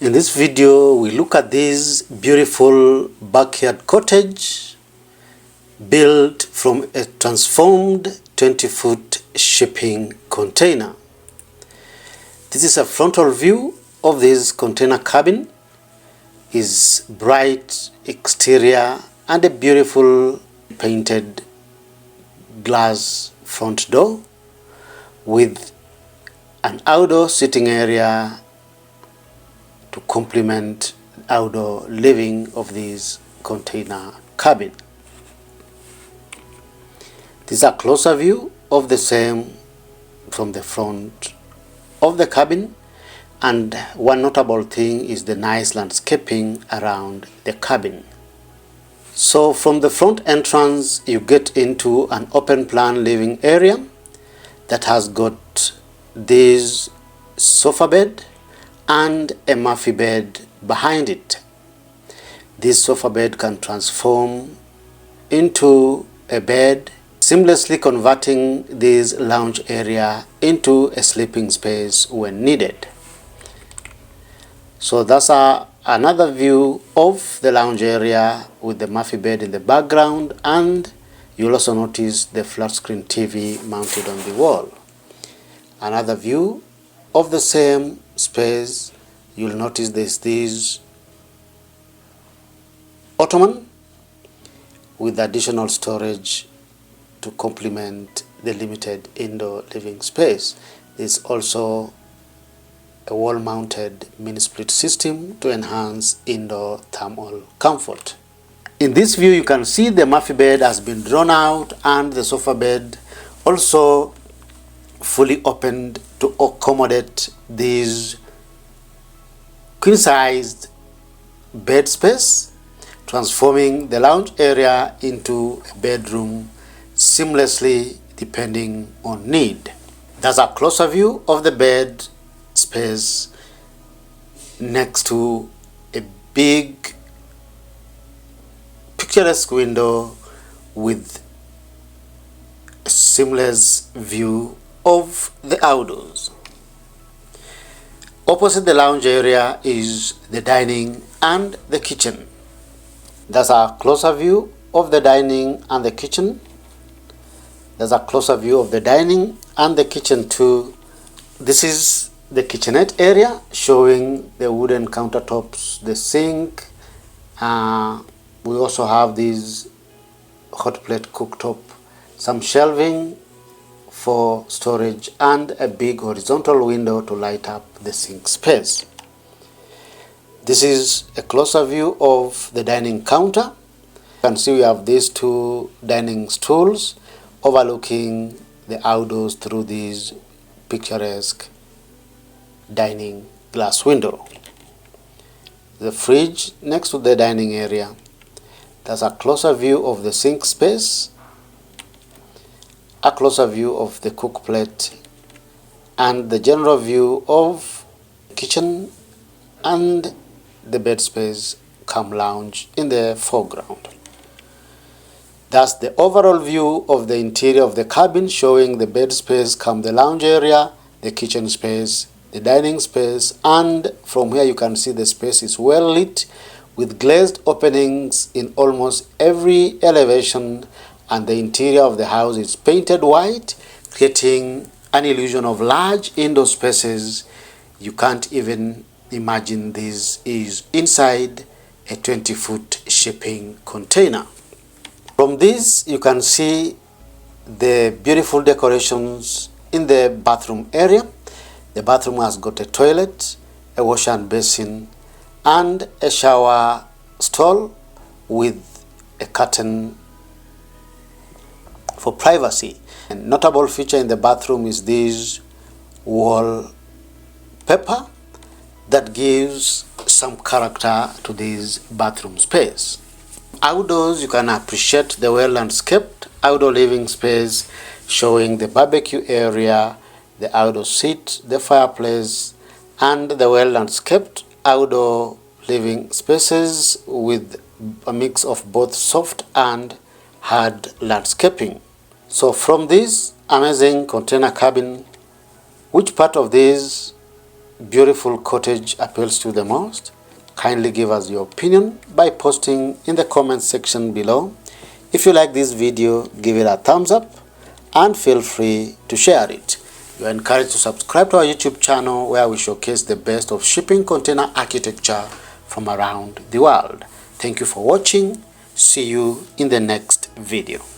In this video, we look at this beautiful backyard cottage built from a transformed 20-foot shipping container. This is a frontal view of this container cabin. Is bright exterior and a beautiful painted glass front door with an outdoor sitting area to complement outdoor living of this container cabin. This is a closer view of the same from the front of the cabin, and one notable thing is the nice landscaping around the cabin. So from the front entrance you get into an open plan living area that has got this sofa bed and a Murphy bed behind it. This sofa bed can transform into a bed, seamlessly converting this lounge area into a sleeping space when needed. So that's another view of the lounge area with the Murphy bed in the background, and you'll also notice the flat screen TV mounted on the wall. Another view of the same space, you'll notice there's this ottoman with additional storage to complement the limited indoor living space. There's also a wall-mounted mini-split system to enhance indoor thermal comfort. In this view, you can see the Murphy bed has been drawn out and the sofa bed also fully opened to accommodate this queen-sized bed space, transforming the lounge area into a bedroom seamlessly depending on need. That's a closer view of the bed space next to a big picturesque window with a seamless view of the outdoors. Opposite the lounge area is the dining and the kitchen. That's a closer view of the dining and the kitchen. There's a closer view of the dining and the kitchen too. This is the kitchenette area showing the wooden countertops, the sink. We also have this hot plate cooktop, some shelving for storage, and a big horizontal window to light up the sink space. This is a closer view of the dining counter. You can see we have these two dining stools overlooking the outdoors through this picturesque dining glass window. The fridge next to the dining area. That's a closer view of the sink space, a closer view of the cook plate, and the general view of the kitchen and the bed space cum lounge in the foreground. That's the overall view of the interior of the cabin, showing the bed space cum the lounge area, the kitchen space, the dining space, and from here you can see the space is well lit with glazed openings in almost every elevation, and the interior of the house is painted white, creating an illusion of large indoor spaces. You can't even imagine this is inside a 20-foot shipping container. From this you can see the beautiful decorations in the bathroom area. The bathroom has got a toilet, a wash and basin, and a shower stall with a curtain for privacy. A notable feature in the bathroom is this wallpaper that gives some character to this bathroom space. Outdoors, you can appreciate the well-landscaped outdoor living space, showing the barbecue area, the outdoor seat, the fireplace, and the well-landscaped outdoor living spaces with a mix of both soft and hard landscaping. So from this amazing container cabin, which part of this beautiful cottage appeals to you the most? Kindly give us your opinion by posting in the comment section below. If you like this video, give it a thumbs up and feel free to share it. You are encouraged to subscribe to our YouTube channel where we showcase the best of shipping container architecture from around the world. Thank you for watching. See you in the next video.